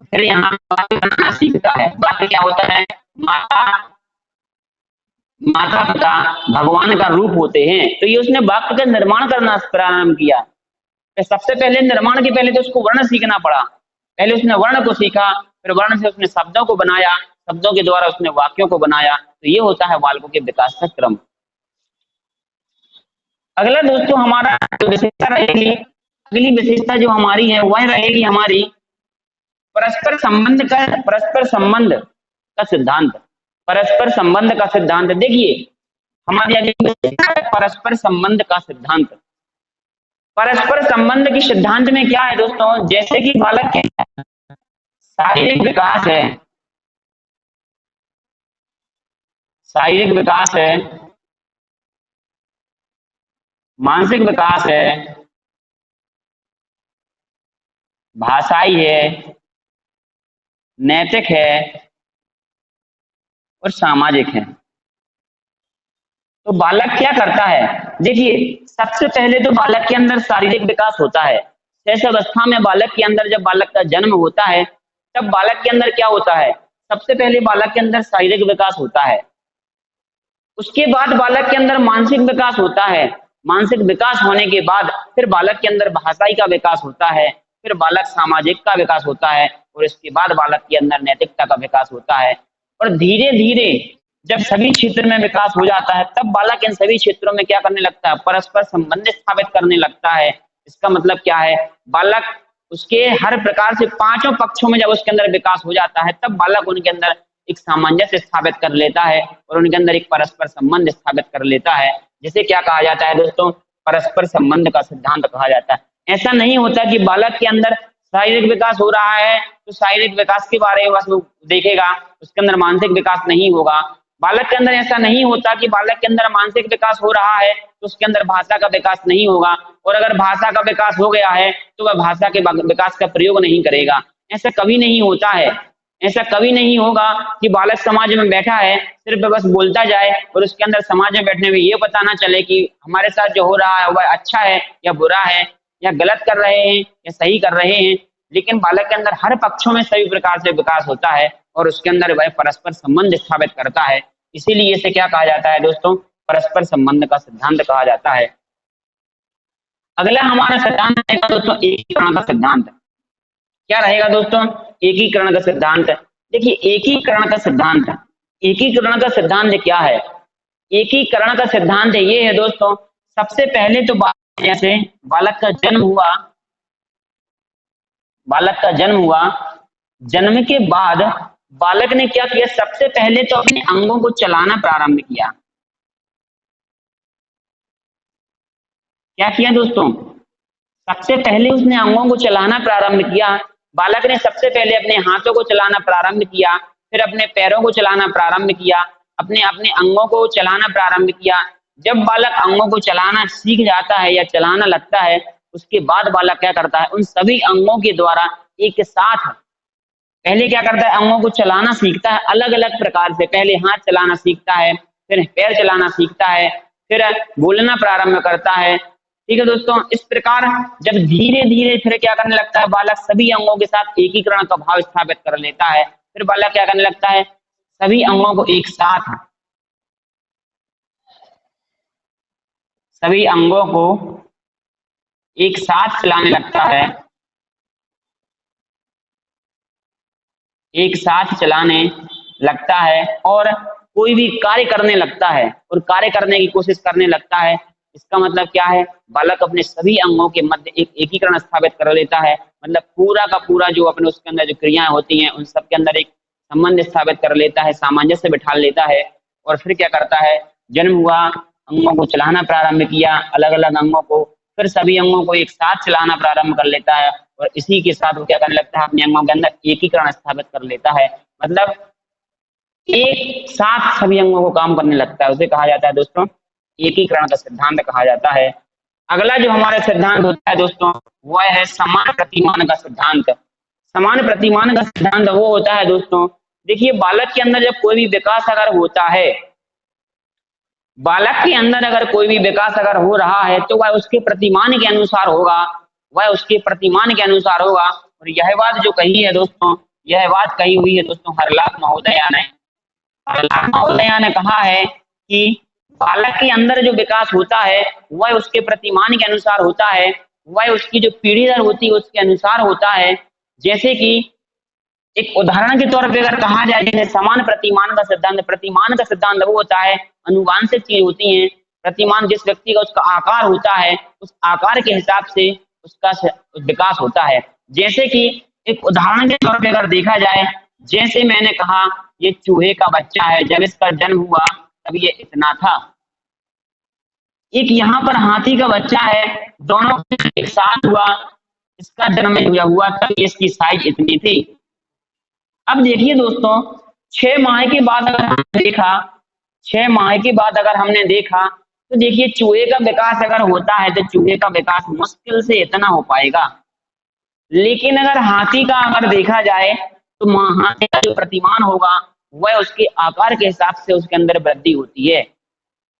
फिर यहाँ बात करना सीखता है। बात क्या होता है, माता माता पिता भगवान का रूप होते हैं, तो ये उसने वाक्य का निर्माण करना प्रारंभ किया। तो सबसे पहले निर्माण के पहले तो उसको वर्ण सीखना पड़ा। पहले उसने वर्ण को सीखा, फिर वर्ण से उसने शब्दों को बनाया, शब्दों के द्वारा उसने वाक्यों को बनाया। तो ये होता है बालकों के विकास का क्रम। अगला दोस्तों हमारा जो विशेषता रहेगी, अगली विशेषता जो हमारी है वह रहेगी हमारी परस्पर संबंध का सिद्धांत। परस्पर संबंध का सिद्धांत देखिए, हमारी अगली विशेषता है परस्पर संबंध का सिद्धांत। परस्पर संबंध के सिद्धांत में क्या है दोस्तों, जैसे कि बालक के शारीरिक विकास है, शारीरिक विकास है, मानसिक विकास है, भाषाई है, नैतिक है और सामाजिक है। तो बालक क्या करता है, देखिए सबसे पहले तो बालक के अंदर शारीरिक विकास होता है। शेष अवस्था में बालक के अंदर जब बालक का जन्म होता है, तब बालक के अंदर क्या होता है, सबसे पहले बालक के अंदर शारीरिक विकास होता है। उसके बाद बालक के अंदर मानसिक विकास होता है। मानसिक विकास होने के बाद फिर बालक के अंदर भाषाई का विकास होता है, फिर बालक सामाजिक का विकास होता है, और इसके बाद बालक के अंदर नैतिकता का विकास होता है। और धीरे धीरे जब सभी क्षेत्र में विकास हो जाता है, तब बालक इन सभी क्षेत्रों में क्या करने लगता है, परस्पर संबंध स्थापित करने लगता है। इसका मतलब क्या है, बालक उसके हर प्रकार से पांचों पक्षों में जब उसके अंदर विकास हो जाता है, तब बालक उनके अंदर एक सामंजस्य स्थापित कर लेता है और उनके अंदर एक परस्पर संबंध स्थापित कर लेता है, जिसे क्या कहा जाता है दोस्तों, परस्पर संबंध का सिद्धांत कहा जाता है। ऐसा नहीं होता कि बालक के अंदर शारीरिक विकास हो रहा है तो शारीरिक विकास के बारे में बस वो देखेगा, उसके अंदर मानसिक विकास नहीं होगा। बालक के अंदर ऐसा नहीं होता कि बालक के अंदर मानसिक विकास हो रहा है तो उसके अंदर भाषा का विकास नहीं होगा, और अगर भाषा का विकास हो गया है तो वह भाषा के विकास का प्रयोग नहीं करेगा। ऐसा कभी नहीं होता है। ऐसा कभी नहीं होगा कि बालक समाज में बैठा है सिर्फ बस बोलता जाए और उसके अंदर समाज में बैठने में ये पता ना चले कि हमारे साथ जो हो रहा है वह अच्छा है या बुरा है, या गलत कर रहे हैं या सही कर रहे हैं। लेकिन बालक के अंदर हर पक्षों में सभी प्रकार से विकास होता है और उसके अंदर वह परस्पर संबंध स्थापित करता है। इसीलिए इसे क्या कहा जाता है दोस्तों, परस्पर संबंध का सिद्धांत कहा जाता है। अगला हमारा सिद्धांत है दोस्तों एकीकरण का सिद्धांत। क्या रहेगा दोस्तों, एकीकरण का सिद्धांत। देखिए एकीकरण का सिद्धांत, एकीकरण का सिद्धांत क्या है, एकीकरण का सिद्धांत ये है दोस्तों, सबसे पहले तो जैसे बालक का जन्म हुआ, बालक का जन्म हुआ, जन्म के बाद बालक ने क्या किया, सबसे पहले तो अपने अंगों को चलाना प्रारंभ किया। क्या किया दोस्तों, सबसे पहले उसने अंगों को चलाना प्रारंभ किया। बालक ने सबसे पहले अपने हाथों को चलाना प्रारंभ किया, फिर अपने पैरों को चलाना प्रारंभ किया, अपने अपने अंगों को चलाना प्रारंभ किया। जब बालक अंगों को चलाना सीख जाता है या चलाना लगता है, उसके बाद बालक क्या करता है, उन सभी अंगों के द्वारा एक साथ पहले क्या करता है, अंगों को चलाना सीखता है अलग अलग प्रकार से। पहले हाथ चलाना सीखता है, फिर पैर चलाना सीखता है, फिर बोलना प्रारंभ करता है। ठीक है दोस्तों, इस प्रकार जब धीरे धीरे फिर क्या करने लगता है, बालक सभी अंगों के साथ एकीकरण का भाव स्थापित कर लेता है। फिर बालक क्या करने लगता है, सभी अंगों को एक साथ, सभी अंगों को एक साथ चलाने लगता है, एक साथ चलाने लगता है और कोई भी कार्य करने लगता है और कार्य करने की कोशिश करने लगता है। इसका मतलब क्या है, बालक अपने सभी अंगों के मध्य एक एकीकरण स्थापित कर लेता है। मतलब पूरा का पूरा जो अपने उसके अंदर जो क्रियाएं होती हैं उन सब के अंदर एक संबंध स्थापित कर लेता है, सामंजस्य बिठा लेता है। और फिर क्या करता है, जन्म हुआ, अंगों को चलाना प्रारंभ किया, अलग अलग अंगों को, फिर सभी अंगों को एक साथ चलाना प्रारंभ कर लेता है और इसी के साथ वो क्या करने लगता है, अपने अंगों के अंदर एकीकरण स्थापित कर लेता है। मतलब एक साथ सभी अंगों को काम करने लगता है, उसे कहा जाता है दोस्तों एकीकरण का सिद्धांत कहा जाता है। अगला जो हमारा सिद्धांत होता है दोस्तों वह है समान प्रतिमान का सिद्धांत। समान प्रतिमान का सिद्धांत वो होता है दोस्तों, देखिए बालक के अंदर जब कोई भी विकास अगर होता है, बालक के अंदर अगर कोई भी विकास अगर हो रहा है तो वह उसके प्रतिमान के अनुसार होगा, वह उसके प्रतिमान के अनुसार होगा। और यह बात जो कही है दोस्तों, यह बात कही हुई है दोस्तों हरलाख महोदया ने। हरलाख महोदया ने कहा है कि बालक के अंदर जो विकास होता है वह उसके प्रतिमान के अनुसार होता है, वह उसकी जो पीढ़ी दर होती है उसके अनुसार होता है। जैसे कि एक उदाहरण के तौर पे अगर कहा जाए, जैसे समान प्रतिमान का सिद्धांत, प्रतिमान का सिद्धांत वो होता है, अनुवांशिक चीज होती है। प्रतिमान जिस व्यक्ति का उसका आकार होता है, उस आकार के हिसाब से उसका विकास होता है। जैसे कि एक उदाहरण के तौर पे अगर देखा जाए, जैसे मैंने कहा ये चूहे का बच्चा है, जब इसका जन्म हुआ तब ये इतना था। एक यहाँ पर हाथी का बच्चा है, दोनों एक साथ हुआ, इसका जन्म हुआ तब इसकी साइज इतनी थी। अब देखिए दोस्तों, 6 माह के बाद अगर हमने देखा, 6 माह के बाद अगर हमने देखा तो देखिए चूहे का विकास अगर होता है तो चूहे का विकास मुश्किल से इतना हो पाएगा। लेकिन अगर हाथी का अगर देखा जाए तो हाथी का जो प्रतिमान होगा वह उसके आकार के हिसाब से उसके अंदर वृद्धि होती है।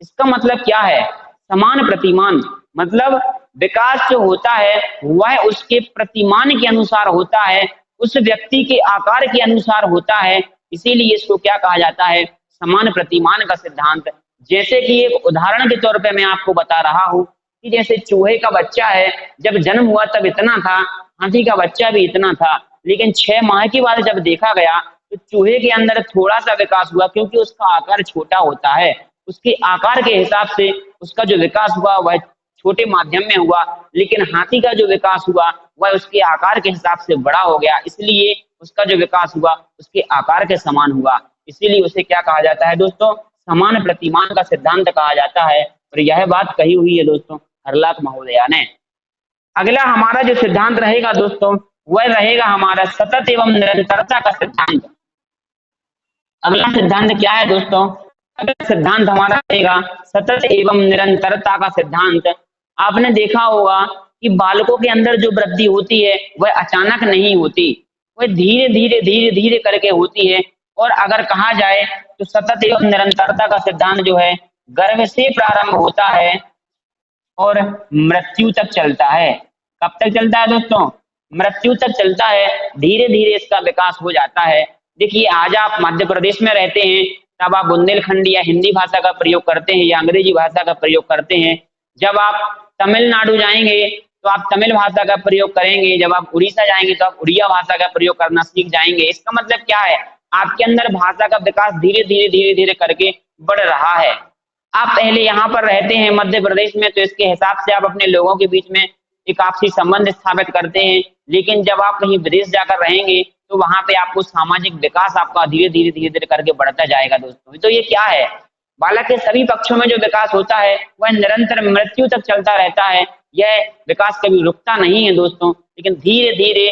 इसका मतलब क्या है? समान प्रतिमान मतलब विकास जो होता है वह उसके प्रतिमान के अनुसार होता है, उस व्यक्ति के आकार के अनुसार होता है। इसीलिए इसको क्या कहा जाता है? समान प्रतिमान का सिद्धांत। जैसे कि एक उदाहरण के तौर पे मैं आपको बता रहा हूं कि जैसे चूहे का बच्चा है, जब जन्म हुआ तब इतना था, हाथी का बच्चा भी इतना था। लेकिन 6 माह के बाद जब देखा गया तो चूहे के अंदर थोड़ा सा विकास हुआ, क्योंकि उसका आकार छोटा होता है। उसके आकार के हिसाब से उसका जो विकास हुआ वह छोटे माध्यम में हुआ। लेकिन हाथी का जो विकास हुआ वह उसके आकार के हिसाब से बड़ा हो गया, इसलिए उसका जो विकास हुआ उसके आकार के समान हुआ। इसीलिए उसे क्या कहा जाता है दोस्तों? समान प्रतिमान का सिद्धांत कहा जाता है। और यह बात कही हुई है दोस्तों हरलाख महोदया ने। अगला हमारा जो सिद्धांत रहेगा दोस्तों वह रहेगा हमारा सतत एवं निरंतरता का सिद्धांत। अगला सिद्धांत क्या है दोस्तों? अगला सिद्धांत हमारा रहेगा सतत एवं निरंतरता का सिद्धांत। आपने देखा होगा कि बालकों के अंदर जो वृद्धि होती है वह अचानक नहीं होती, वह धीरे धीरे करके होती है। और अगर कहा जाए तो सतत एवं निरंतरता का सिद्धांत जो है गर्भ से प्रारंभ होता है और मृत्यु तक चलता है। कब तक चलता है दोस्तों? मृत्यु तक चलता है। धीरे धीरे इसका विकास हो जाता है। देखिए आज आप मध्य प्रदेश में रहते हैं, तब आप बुंदेलखंडी या हिंदी भाषा का प्रयोग करते हैं या अंग्रेजी भाषा का प्रयोग करते हैं। जब आप तमिलनाडु जाएंगे तो आप तमिल भाषा का प्रयोग करेंगे, जब आप उड़ीसा जाएंगे तो आप उड़िया भाषा का प्रयोग करना सीख जाएंगे। इसका मतलब क्या है? आपके अंदर भाषा का विकास धीरे धीरे करके बढ़ रहा है। आप पहले यहाँ पर रहते हैं मध्य प्रदेश में, तो इसके हिसाब से आप अपने लोगों के बीच में एक आपसी संबंध स्थापित करते हैं। लेकिन जब आप कहीं विदेश जाकर रहेंगे तो वहां पे आपको सामाजिक विकास आपका धीरे धीरे करके बढ़ता जाएगा दोस्तों। तो ये क्या है? बालक के सभी पक्षों में जो विकास होता है वह निरंतर मृत्यु तक चलता रहता है। यह विकास कभी रुकता नहीं है दोस्तों, लेकिन धीरे धीरे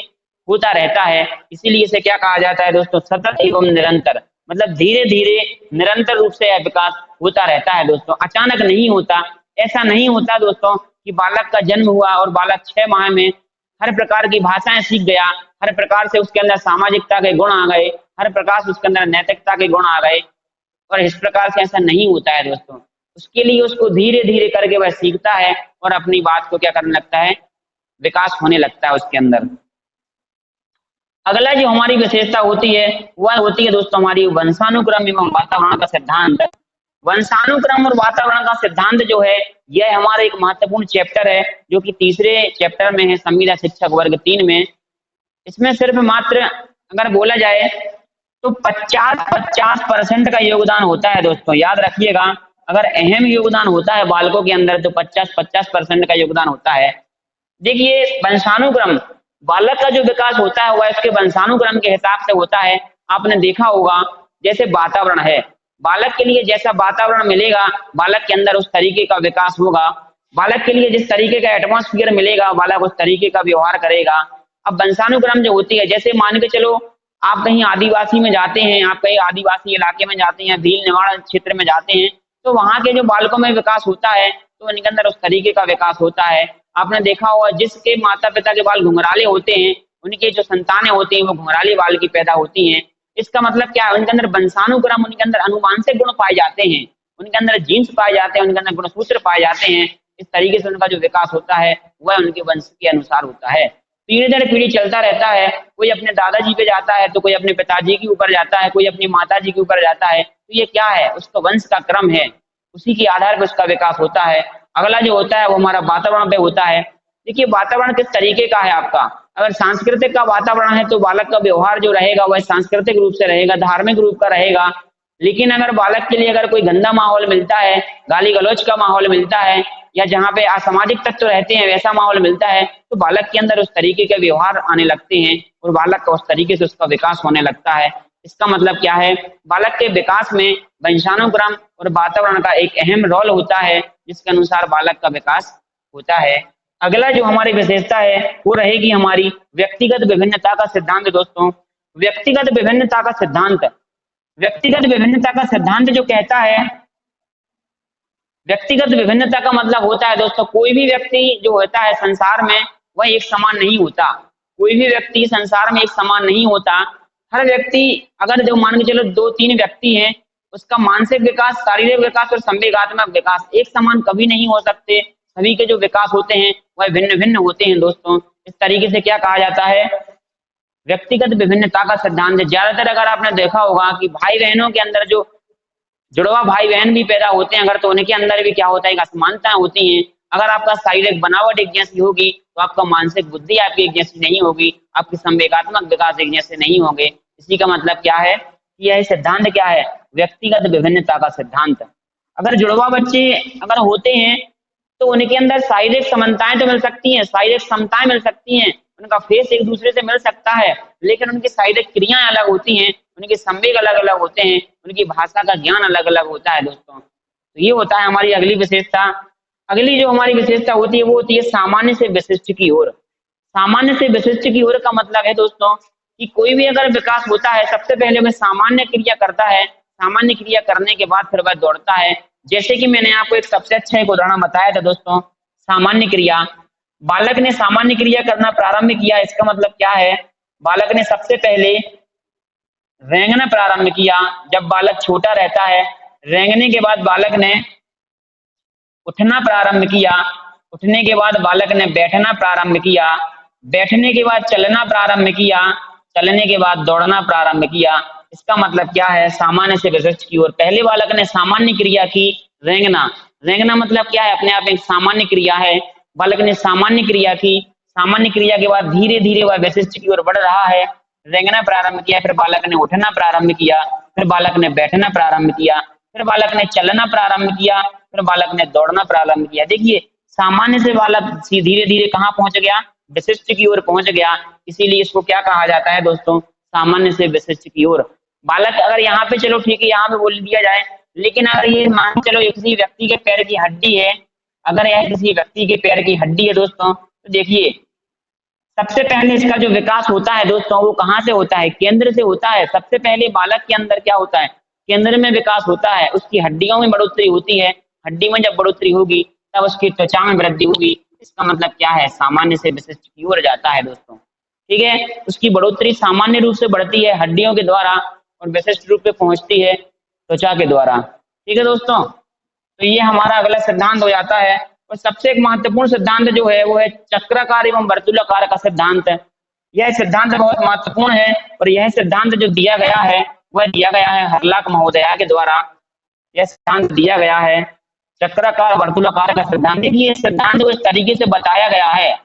होता रहता है। इसीलिए इसे क्या कहा जाता है दोस्तों? सतत एवं निरंतर। मतलब धीरे धीरे निरंतर रूप से यह विकास होता रहता है दोस्तों, अचानक नहीं होता। ऐसा नहीं होता दोस्तों कि बालक का जन्म हुआ और बालक 6 माह में हर प्रकार की भाषाएं सीख गया, हर प्रकार से उसके अंदर सामाजिकता के गुण आ गए, हर प्रकार से उसके अंदर नैतिकता के गुण आ गए। और इस प्रकार से ऐसा नहीं होता है दोस्तों। उसके लिए उसको धीरे धीरे करके वह सीखता है और अपनी बात को क्या करने लगता है? विकास होने लगता है उसके अंदर। अगला जो हमारी विशेषता होती है वह होती है दोस्तों हमारी वंशानुक्रम एवं वातावरण का सिद्धांत। वंशानुक्रम और वातावरण का सिद्धांत जो है यह हमारा एक महत्वपूर्ण चैप्टर है, जो कि तीसरे चैप्टर में है, संविदा शिक्षक वर्ग 3 में। इसमें सिर्फ मात्र अगर बोला जाए तो 50% का योगदान होता है दोस्तों। याद रखिएगा, अगर अहम योगदान होता है बालकों के अंदर तो 50% का योगदान होता है। देखिए वंशानुक्रम, बालक का जो विकास होता है वह इसके वंशानुक्रम के हिसाब से होता है। आपने देखा होगा जैसे वातावरण है, बालक के लिए जैसा वातावरण मिलेगा बालक के अंदर उस तरीके का विकास होगा। बालक के लिए जिस तरीके का एटमॉस्फेयर मिलेगा बालक उस तरीके का व्यवहार करेगा। अब वंशानुक्रम जो होती है, जैसे मान के चलो आप कहीं आदिवासी में जाते हैं, आप कहीं आदिवासी इलाके में जाते हैं, भील निवाड़ क्षेत्र में जाते हैं, तो वहां के जो बालकों में विकास होता है तो उनके अंदर उस तरीके का विकास होता है। आपने देखा होगा जिसके माता पिता के बाल घुंघराले होते हैं उनके जो संतानें होती हैं वो घुंघराले बाल की पैदा होती हैं। इसका मतलब क्या है? उनके अंदर वंशानुक्रम, उनके अंदर अनुवांशिक गुण पाए जाते हैं। उनके अंदर जीन्स पाए जाते हैं, उनके अंदर गुणसूत्र पाए जाते हैं। इस तरीके से उनका जो विकास होता है वह उनके वंश के अनुसार होता है। पीढ़ी दर पीढ़ी चलता रहता है। कोई अपने दादाजी पे जाता है तो कोई अपने पिताजी के ऊपर जाता है, कोई अपनी माताजी के ऊपर जाता है। तो ये क्या है, उसका वंश का क्रम है, उसी के आधार पर उसका विकास होता है। अगला जो होता है वो हमारा वातावरण पे होता है। देखिए वातावरण किस तरीके का है आपका, अगर सांस्कृतिक का वातावरण है तो बालक का व्यवहार जो रहेगा वह सांस्कृतिक रूप से रहेगा, धार्मिक रूप का रहेगा। लेकिन अगर बालक के लिए अगर कोई गंदा माहौल मिलता है, गाली गलौज का माहौल मिलता है, या जहाँ पे असामाजिक तत्व रहते हैं वैसा माहौल मिलता है, तो बालक के अंदर उस तरीके के व्यवहार आने लगते हैं और बालक का उस तरीके से उसका विकास होने लगता है। इसका मतलब क्या है, बालक के विकास में वंशानुक्रम और वातावरण का एक अहम रोल होता है, जिसके अनुसार बालक का विकास होता है। अगला जो हमारी विशेषता है वो रहेगी हमारी व्यक्तिगत विभिन्नता का सिद्धांत। दोस्तों, व्यक्तिगत विभिन्नता का सिद्धांत, व्यक्तिगत विभिन्नता का सिद्धांत जो कहता है, व्यक्तिगत विभिन्नता का मतलब होता है दोस्तों, कोई भी व्यक्ति जो होता है संसार में वह एक समान नहीं होता। कोई भी व्यक्ति संसार में एक समान नहीं होता। हर व्यक्ति, अगर जो मान के चलो 2-3 व्यक्ति हैं, उसका मानसिक विकास, शारीरिक विकास और संवेगात्मक विकास एक समान कभी नहीं हो सकते। सभी के जो विकास होते हैं वह भिन्न भिन्न होते हैं दोस्तों। इस तरीके से क्या कहा जाता है, व्यक्तिगत विभिन्नता का सिद्धांत। ज्यादातर अगर आपने देखा होगा कि भाई बहनों के अंदर जो जुड़वा भाई बहन भी पैदा होते हैं अगर, तो उनके अंदर भी क्या होता है, एक असमानताएं होती हैं। अगर आपका शारीरिक बनावट एक जैसी होगी तो आपका मानसिक बुद्धि आपकी एक जैसी नहीं होगी, आपकी संवेगात्मक विकास एक जैसे नहीं होंगे। इसी का मतलब क्या है कि यह सिद्धांत क्या है, व्यक्तिगत विभिन्नता का सिद्धांत। अगर जुड़वा बच्चे अगर होते हैं तो उनके अंदर शारीरिक समानताएं तो मिल सकती हैं, शारीरिक समताएं मिल सकती हैं, उनका फेस एक दूसरे से मिल सकता है, लेकिन उनकी शारीरिक क्रियाएं अलग होती हैं, उनके संवेग अलग अलग होते हैं, उनकी भाषा का ज्ञान अलग अलग होता है दोस्तों। तो ये होता है हमारी अगली विशेषता। अगली जो हमारी विशेषता होती है वो होती है सामान्य से विशिष्ट की ओर। सामान्य से विशिष्ट की ओर का मतलब है दोस्तों कि कोई भी अगर विकास होता है सबसे पहले वह सामान्य क्रिया करता है, सामान्य क्रिया करने के बाद फिर वह दौड़ता है। जैसे कि मैंने आपको एक सबसे अच्छा एक उदाहरण बताया था दोस्तों, सामान्य क्रिया। बालक ने सामान्य क्रिया करना प्रारंभ किया, इसका मतलब क्या है, बालक ने सबसे पहले रेंगना प्रारंभ किया। जब बालक छोटा रहता है, रेंगने के बाद बालक ने उठना प्रारंभ किया, उठने के बाद बालक ने बैठना प्रारंभ किया, बैठने के बाद चलना प्रारंभ किया, चलने के बाद दौड़ना प्रारंभ किया। इसका मतलब क्या है, सामान्य से विशिष्ट की ओर। पहले बालक ने सामान्य क्रिया की, रेंगना। रेंगना मतलब क्या है, अपने आप एक सामान्य क्रिया है। बालक ने सामान्य क्रिया की, सामान्य क्रिया के बाद धीरे धीरे वह विशिष्ट की ओर बढ़ रहा है। रेंगना प्रारंभ किया, फिर बालक ने उठना प्रारंभ किया, फिर बालक ने बैठना प्रारंभ किया, फिर बालक ने चलना प्रारंभ किया, फिर बालक ने दौड़ना प्रारंभ किया। देखिए सामान्य से बालक धीरे धीरे कहाँ पहुंच गया, विशिष्ट की ओर पहुंच गया। इसीलिए इसको क्या कहा जाता है दोस्तों, सामान्य से विशिष्ट की ओर। बालक अगर यहाँ पे चलो ठीक है यहाँ पे बोल दिया जाए, लेकिन अगर ये मान चलो किसी व्यक्ति के पैर की हड्डी है, अगर यह किसी व्यक्ति के पैर की हड्डी है दोस्तों, तो देखिए सबसे पहले इसका जो विकास होता है दोस्तों वो कहाँ से होता है, केंद्र से होता है। सबसे पहले बालक के अंदर क्या होता है, केंद्र में विकास होता है, उसकी हड्डियों में बढ़ोतरी होती है। हड्डी में जब बढ़ोतरी होगी तब उसकी त्वचा में वृद्धि होगी। इसका मतलब क्या है, सामान्य से विशिष्ट की ओर जाता है दोस्तों। ठीक है, उसकी बढ़ोतरी सामान्य रूप से बढ़ती है हड्डियों के द्वारा और विशिष्ट रूप में पहुंचती है त्वचा के द्वारा। ठीक है दोस्तों, तो ये हमारा अगला सिद्धांत हो जाता है। और सबसे एक महत्वपूर्ण सिद्धांत जो है वो है चक्राकार एवं वर्तुलाकार का सिद्धांत। यह सिद्धांत बहुत महत्वपूर्ण है और यह सिद्धांत जो दिया गया है वह दिया गया है हर्लॉक महोदया के द्वारा। यह सिद्धांत दिया गया है चक्राकार वर्तुलाकार का सिद्धांत। देखिए इस सिद्धांत को इस तरीके से बताया गया है,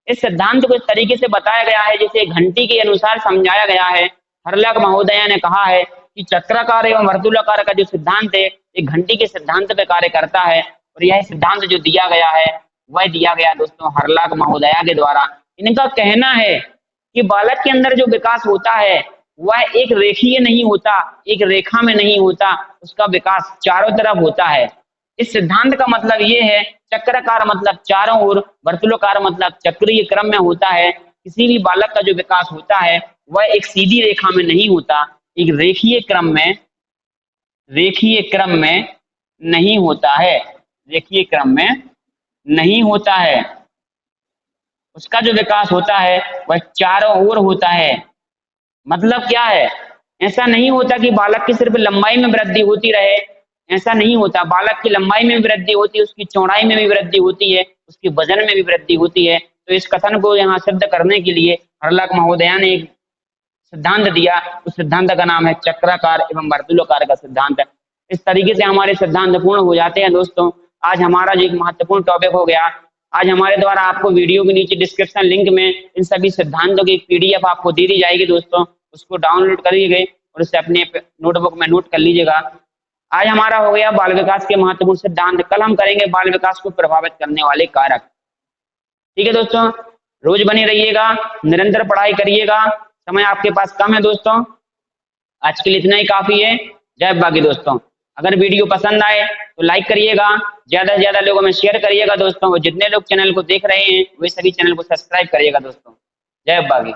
इस सिद्धांत को इस तरीके से बताया गया है जैसे घंटी के अनुसार समझाया गया है। हर्लॉक महोदया ने कहा है कि चक्राकार एवं वर्तुलाकार का जो सिद्धांत है एक घंटी के सिद्धांत पे कार्य करता है। और यह सिद्धांत जो दिया गया है वह दिया गया दोस्तों हर्लॉक महोदया के द्वारा। इनका कहना है कि बालक के अंदर जो विकास होता है वह एक रेखीय नहीं होता, एक रेखा में नहीं होता, उसका विकास चारों तरफ होता है। इस सिद्धांत का मतलब ये है, चक्राकार मतलब चारों ओर, वर्तुलाकार मतलब चक्रीय क्रम में होता है। किसी भी बालक का जो विकास होता है वह एक सीधी रेखा में नहीं होता, एक रेखीय क्रम में, रेखीय क्रम में नहीं होता है, रेखीय क्रम में नहीं होता है। उसका जो विकास होता है वह चारों ओर होता है। मतलब क्या है, ऐसा नहीं होता कि बालक की सिर्फ लंबाई में वृद्धि होती रहे ऐसा नहीं होता। बालक की लंबाई में भी वृद्धि होती है, उसकी चौड़ाई में भी वृद्धि होती है, उसके वजन में भी वृद्धि होती है। तो इस कथन को यहाँ सिद्ध करने के लिए हर्लक महोदया ने एक सिद्धांत दिया। उस सिद्धांत का नाम है चक्राकार एवं वर्तुलाकार का सिद्धांत। इस तरीके से हमारे सिद्धांत पूर्ण हो जाते हैं दोस्तों। आज हमारा जो एक महत्वपूर्ण टॉपिक हो गया, आज हमारे द्वारा आपको वीडियो के नीचे डिस्क्रिप्शन लिंक में इन सभी सिद्धांतों की एक पीडीएफ आपको दे दी जाएगी दोस्तों। उसको डाउनलोड करिएगा और उसे अपने नोटबुक में नोट कर लीजिएगा। आज हमारा हो गया बाल विकास के महत्वपूर्ण सिद्धांत। कल हम करेंगे बाल विकास को प्रभावित करने वाले कारक। ठीक है दोस्तों, रोज बने रहिएगा, निरंतर पढ़ाई करिएगा। समय आपके पास कम है दोस्तों, आज के लिए इतना ही काफी है। जय बाकी दोस्तों। अगर वीडियो पसंद आए तो लाइक करिएगा, ज्यादा से ज्यादा लोगों में शेयर करिएगा दोस्तों, और जितने लोग चैनल को देख रहे हैं वे सभी चैनल को सब्सक्राइब करिएगा दोस्तों। जय बागी।